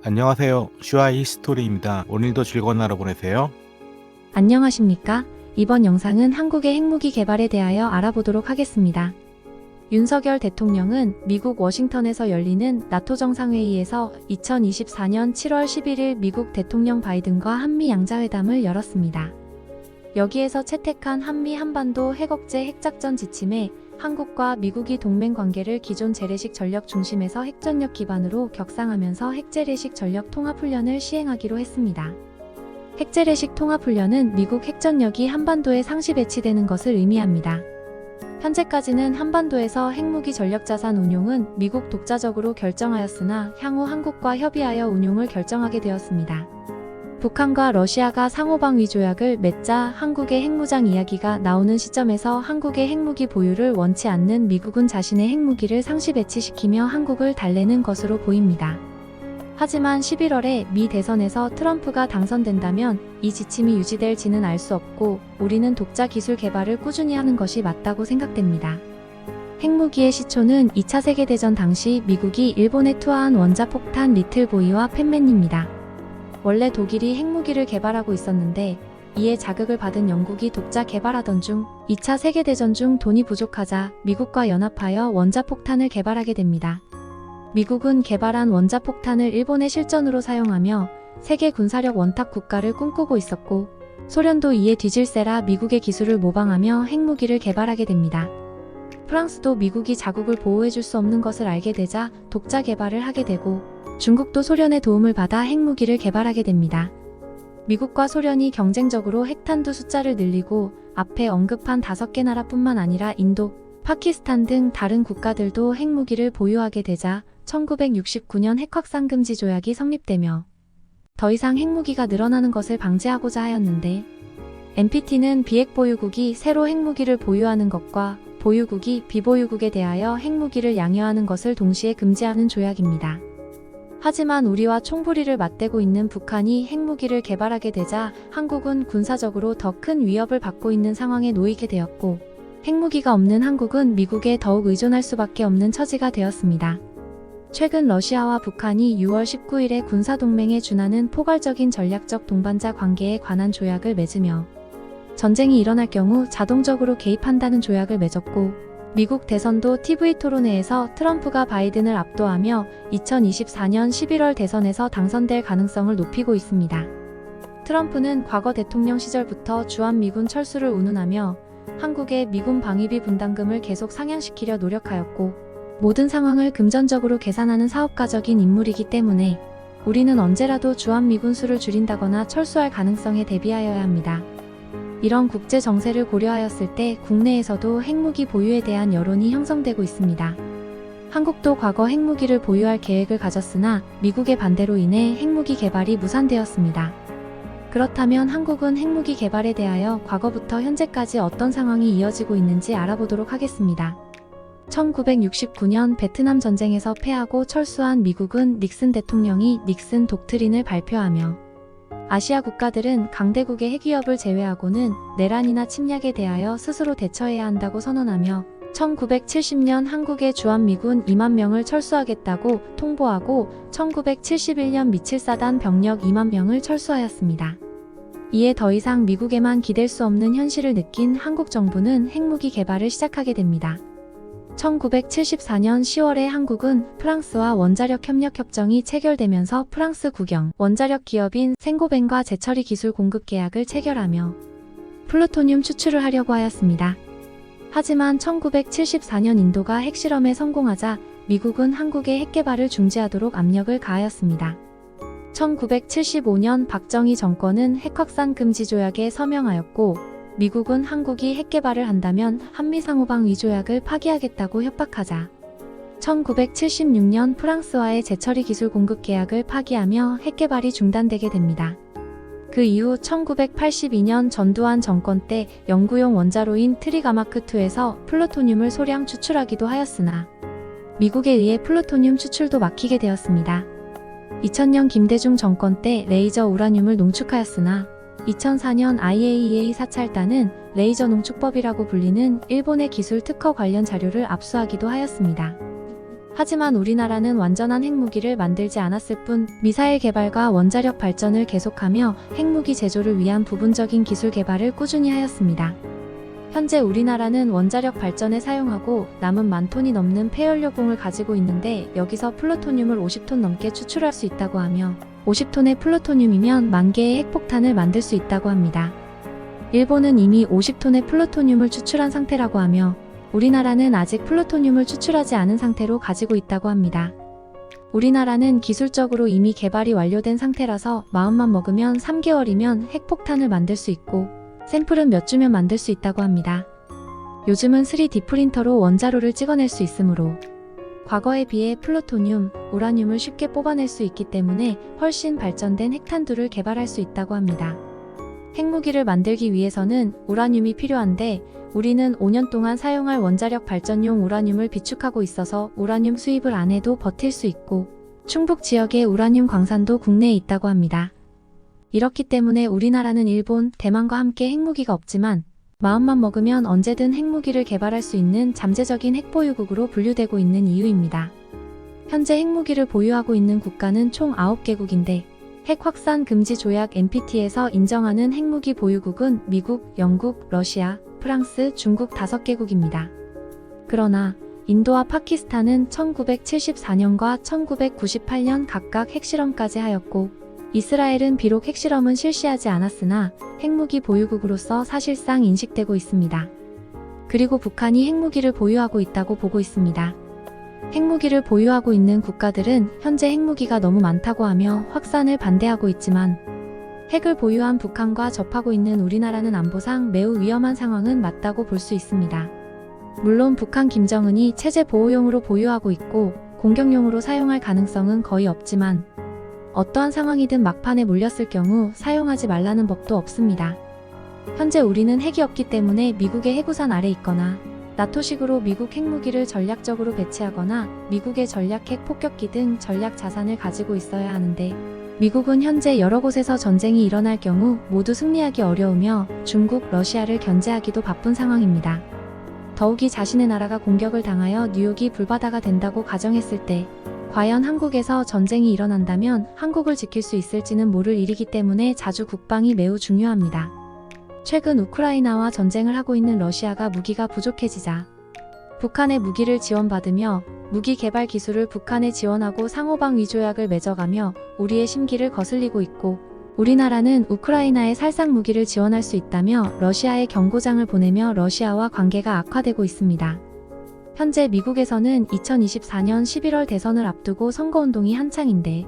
안녕하세요. 슈아이 히스토리입니다. 오늘도 즐거운 하루 보내세요. 안녕하십니까? 이번 영상은 한국의 핵무기 개발에 대하여 알아보도록 하겠습니다. 윤석열 대통령은 미국 워싱턴에서 열리는 나토 정상회의에서 2024년 7월 11일 미국 대통령 바이든과 한미 양자회담을 열었습니다. 여기에서 채택한 한미 한반도 핵억제 핵작전 지침에 한국과 미국이 동맹 관계를 기존 재래식 전력 중심에서 핵전력 기반으로 격상하면서 핵재래식 전력 통합훈련을 시행하기로 했습니다. 핵재래식 통합훈련은 미국 핵전력이 한반도에 상시 배치되는 것을 의미합니다. 현재까지는 한반도에서 핵무기 전력자산 운용은 미국 독자적으로 결정하였으나 향후 한국과 협의하여 운용을 결정하게 되었습니다. 북한과 러시아가 상호방위 조약을 맺자 한국의 핵무장 이야기가 나오는 시점에서 한국의 핵무기 보유를 원치 않는 미국은 자신의 핵무기를 상시 배치시키며 한국을 달래는 것으로 보입니다. 하지만 11월에 미 대선에서 트럼프가 당선된다면 이 지침이 유지될지는 알 수 없고 우리는 독자 기술 개발을 꾸준히 하는 것이 맞다고 생각됩니다. 핵무기의 시초는 2차 세계대전 당시 미국이 일본에 투하한 원자폭탄 리틀보이와 팬맨입니다. 원래 독일이 핵무기를 개발하고 있었는데 이에 자극을 받은 영국이 독자 개발하던 중 2차 세계대전 중 돈이 부족하자 미국과 연합하여 원자폭탄을 개발하게 됩니다. 미국은 개발한 원자폭탄을 일본의 실전으로 사용하며 세계 군사력 원탁 국가를 꿈꾸고 있었고 소련도 이에 뒤질세라 미국의 기술을 모방하며 핵무기를 개발하게 됩니다. 프랑스도 미국이 자국을 보호해줄 수 없는 것을 알게 되자 독자 개발을 하게 되고 중국도 소련의 도움을 받아 핵무기를 개발하게 됩니다. 미국과 소련이 경쟁적으로 핵탄두 숫자를 늘리고 앞에 언급한 5개 나라뿐만 아니라 인도, 파키스탄 등 다른 국가들도 핵무기를 보유하게 되자 1969년 핵확산 금지 조약이 성립되며 더 이상 핵무기가 늘어나는 것을 방지하고자 하였는데 NPT는 비핵 보유국이 새로 핵무기를 보유하는 것과 보유국이 비보유국에 대하여 핵무기를 양여하는 것을 동시에 금지하는 조약입니다. 하지만 우리와 총부리를 맞대고 있는 북한이 핵무기를 개발하게 되자 한국은 군사적으로 더 큰 위협을 받고 있는 상황에 놓이게 되었고 핵무기가 없는 한국은 미국에 더욱 의존할 수밖에 없는 처지가 되었습니다. 최근 러시아와 북한이 6월 19일에 군사동맹에 준하는 포괄적인 전략적 동반자 관계에 관한 조약을 맺으며 전쟁이 일어날 경우 자동적으로 개입한다는 조약을 맺었고 미국 대선도 TV 토론회에서 트럼프가 바이든을 압도하며 2024년 11월 대선에서 당선될 가능성을 높이고 있습니다. 트럼프는 과거 대통령 시절부터 주한미군 철수를 운운하며 한국의 미군 방위비 분담금을 계속 상향시키려 노력하였고 모든 상황을 금전적으로 계산하는 사업가적인 인물이기 때문에 우리는 언제라도 주한미군 수를 줄인다거나 철수할 가능성에 대비하여야 합니다. 이런 국제 정세를 고려하였을 때 국내에서도 핵무기 보유에 대한 여론이 형성되고 있습니다. 한국도 과거 핵무기를 보유할 계획을 가졌으나 미국의 반대로 인해 핵무기 개발이 무산되었습니다. 그렇다면 한국은 핵무기 개발에 대하여 과거부터 현재까지 어떤 상황이 이어지고 있는지 알아보도록 하겠습니다. 1969년 베트남 전쟁에서 패하고 철수한 미국은 닉슨 대통령이 닉슨 독트린을 발표하며 아시아 국가들은 강대국의 핵위협을 제외하고는 내란이나 침략에 대하여 스스로 대처해야 한다고 선언하며 1970년 한국의 주한미군 2만 명을 철수하겠다고 통보하고 1971년 미칠사단 병력 2만 명을 철수하였습니다. 이에 더 이상 미국에만 기댈 수 없는 현실을 느낀 한국 정부는 핵무기 개발을 시작하게 됩니다. 1974년 10월에 한국은 프랑스와 원자력 협력 협정이 체결되면서 프랑스 국영 원자력 기업인 생고벤과 재처리 기술 공급 계약을 체결하며 플루토늄 추출을 하려고 하였습니다. 하지만 1974년 인도가 핵실험에 성공하자 미국은 한국의 핵개발을 중지하도록 압력을 가하였습니다. 1975년 박정희 정권은 핵확산 금지 조약에 서명하였고 미국은 한국이 핵개발을 한다면 한미상호방위 조약을 파기하겠다고 협박하자 1976년 프랑스와의 재처리 기술 공급 계약을 파기하며 핵개발이 중단되게 됩니다. 그 이후 1982년 전두환 정권 때 연구용 원자로인 트리가마크2에서 플루토늄을 소량 추출하기도 하였으나 미국에 의해 플루토늄 추출도 막히게 되었습니다. 2000년 김대중 정권 때 레이저 우라늄을 농축하였으나 2004년 IAEA 사찰단은 레이저 농축법이라고 불리는 일본의 기술 특허 관련 자료를 압수하기도 하였습니다. 하지만 우리나라는 완전한 핵무기를 만들지 않았을 뿐 미사일 개발과 원자력 발전을 계속하며 핵무기 제조를 위한 부분적인 기술 개발을 꾸준히 하였습니다. 현재 우리나라는 원자력 발전에 사용하고 남은 10,000톤이 넘는 폐연료봉을 가지고 있는데 여기서 플루토늄을 50톤 넘게 추출할 수 있다고 하며 50톤의 플루토늄이면 10,000개의 핵폭탄을 만들 수 있다고 합니다. 일본은 이미 50톤의 플루토늄을 추출한 상태라고 하며 우리나라는 아직 플루토늄을 추출하지 않은 상태로 가지고 있다고 합니다. 우리나라는 기술적으로 이미 개발이 완료된 상태라서 마음만 먹으면 3개월이면 핵폭탄을 만들 수 있고 샘플은 몇 주면 만들 수 있다고 합니다. 요즘은 3D 프린터로 원자로를 찍어낼 수 있으므로 과거에 비해 플루토늄, 우라늄을 쉽게 뽑아낼 수 있기 때문에 훨씬 발전된 핵탄두를 개발할 수 있다고 합니다. 핵무기를 만들기 위해서는 우라늄이 필요한데 우리는 5년 동안 사용할 원자력 발전용 우라늄을 비축하고 있어서 우라늄 수입을 안 해도 버틸 수 있고 충북 지역의 우라늄 광산도 국내에 있다고 합니다. 이렇기 때문에 우리나라는 일본, 대만과 함께 핵무기가 없지만 마음만 먹으면 언제든 핵무기를 개발할 수 있는 잠재적인 핵보유국으로 분류되고 있는 이유입니다. 현재 핵무기를 보유하고 있는 국가는 총 9개국인데 핵 확산 금지 조약 NPT에서 인정하는 핵무기 보유국은 미국, 영국, 러시아, 프랑스, 중국 5개국입니다. 그러나 인도와 파키스탄은 1974년과 1998년 각각 핵실험까지 하였고 이스라엘은 비록 핵실험은 실시하지 않았으나 핵무기 보유국으로서 사실상 인식되고 있습니다. 그리고 북한이 핵무기를 보유하고 있다고 보고 있습니다. 핵무기를 보유하고 있는 국가들은 현재 핵무기가 너무 많다고 하며 확산을 반대하고 있지만 핵을 보유한 북한과 접하고 있는 우리나라는 안보상 매우 위험한 상황은 맞다고 볼 수 있습니다. 물론 북한 김정은이 체제 보호용으로 보유하고 있고 공격용으로 사용할 가능성은 거의 없지만 어떠한 상황이든 막판에 몰렸을 경우 사용하지 말라는 법도 없습니다. 현재 우리는 핵이 없기 때문에 미국의 해구산 아래 있거나 나토식으로 미국 핵무기를 전략적으로 배치하거나 미국의 전략 핵 폭격기 등 전략 자산을 가지고 있어야 하는데 미국은 현재 여러 곳에서 전쟁이 일어날 경우 모두 승리하기 어려우며 중국, 러시아를 견제하기도 바쁜 상황입니다. 더욱이 자신의 나라가 공격을 당하여 뉴욕이 불바다가 된다고 가정했을 때 과연 한국에서 전쟁이 일어난다면 한국을 지킬 수 있을지는 모를 일이기 때문에 자주 국방이 매우 중요합니다. 최근 우크라이나와 전쟁을 하고 있는 러시아가 무기가 부족해지자 북한의 무기를 지원받으며 무기 개발 기술을 북한에 지원하고 상호방위 조약을 맺어가며 우리의 심기를 거슬리고 있고 우리나라는 우크라이나에 살상 무기를 지원할 수 있다며 러시아에 경고장을 보내며 러시아와 관계가 악화되고 있습니다. 현재 미국에서는 2024년 11월 대선을 앞두고 선거운동이 한창인데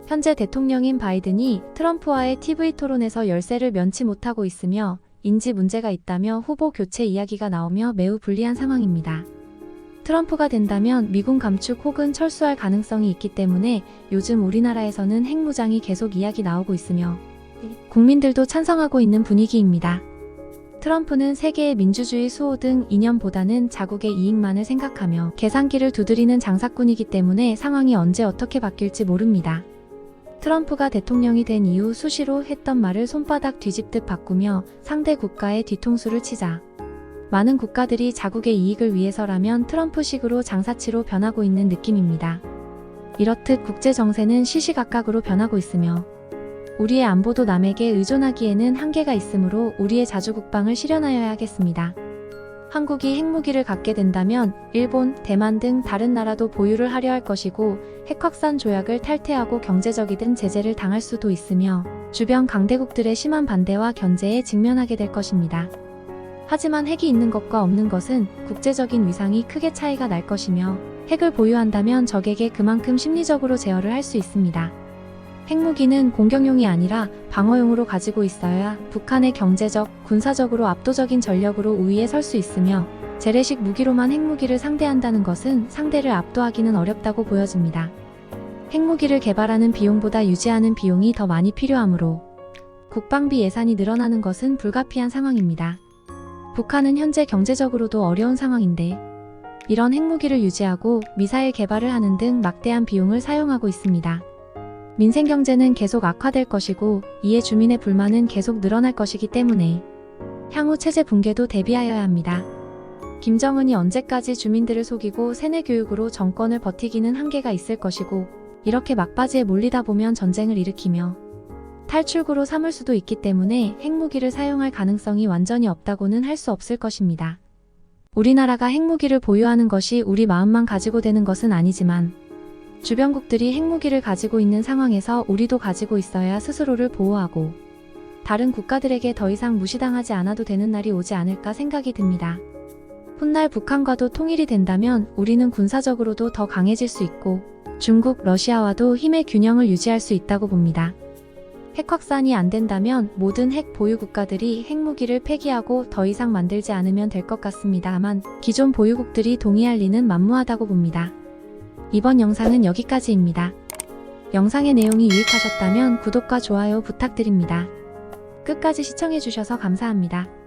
현재 대통령인 바이든이 트럼프와의 TV 토론에서 열세를 면치 못하고 있으며 인지 문제가 있다며 후보 교체 이야기가 나오며 매우 불리한 상황입니다. 트럼프가 된다면 미군 감축 혹은 철수할 가능성이 있기 때문에 요즘 우리나라에서는 핵무장이 계속 이야기 나오고 있으며 국민들도 찬성하고 있는 분위기입니다. 트럼프는 세계의 민주주의 수호 등 이념보다는 자국의 이익만을 생각하며 계산기를 두드리는 장사꾼이기 때문에 상황이 언제 어떻게 바뀔지 모릅니다. 트럼프가 대통령이 된 이후 수시로 했던 말을 손바닥 뒤집듯 바꾸며 상대 국가의 뒤통수를 치자 많은 국가들이 자국의 이익을 위해서라면 트럼프식으로 장사치로 변하고 있는 느낌입니다. 이렇듯 국제 정세는 시시각각으로 변하고 있으며 우리의 안보도 남에게 의존하기에는 한계가 있으므로 우리의 자주국방을 실현하여야 하겠습니다. 한국이 핵무기를 갖게 된다면 일본, 대만 등 다른 나라도 보유를 하려 할 것이고 핵확산 조약을 탈퇴하고 경제적이든 제재를 당할 수도 있으며 주변 강대국들의 심한 반대와 견제에 직면하게 될 것입니다. 하지만 핵이 있는 것과 없는 것은 국제적인 위상이 크게 차이가 날 것이며 핵을 보유한다면 적에게 그만큼 심리적으로 제어를 할 수 있습니다. 핵무기는 공격용이 아니라 방어용으로 가지고 있어야 북한의 경제적, 군사적으로 압도적인 전력으로 우위에 설 수 있으며 재래식 무기로만 핵무기를 상대한다는 것은 상대를 압도하기는 어렵다고 보여집니다. 핵무기를 개발하는 비용보다 유지하는 비용이 더 많이 필요하므로 국방비 예산이 늘어나는 것은 불가피한 상황입니다. 북한은 현재 경제적으로도 어려운 상황인데 이런 핵무기를 유지하고 미사일 개발을 하는 등 막대한 비용을 사용하고 있습니다. 민생경제는 계속 악화될 것이고 이에 주민의 불만은 계속 늘어날 것이기 때문에 향후 체제 붕괴도 대비하여야 합니다. 김정은이 언제까지 주민들을 속이고 세뇌 교육으로 정권을 버티기는 한계가 있을 것이고, 이렇게 막바지에 몰리다 보면 전쟁을 일으키며 탈출구로 삼을 수도 있기 때문에 핵무기를 사용할 가능성이 완전히 없다고는 할 수 없을 것입니다. 우리나라가 핵무기를 보유하는 것이 우리 마음만 가지고 되는 것은 아니지만, 주변국들이 핵무기를 가지고 있는 상황에서 우리도 가지고 있어야 스스로를 보호하고 다른 국가들에게 더 이상 무시당하지 않아도 되는 날이 오지 않을까 생각이 듭니다. 훗날 북한과도 통일이 된다면 우리는 군사적으로도 더 강해질 수 있고 중국, 러시아와도 힘의 균형을 유지할 수 있다고 봅니다. 핵 확산이 안 된다면 모든 핵 보유 국가들이 핵무기를 폐기하고 더 이상 만들지 않으면 될 것 같습니다만 기존 보유국들이 동의할 리는 만무하다고 봅니다. 이번 영상은 여기까지입니다. 영상의 내용이 유익하셨다면 구독과 좋아요 부탁드립니다. 끝까지 시청해주셔서 감사합니다.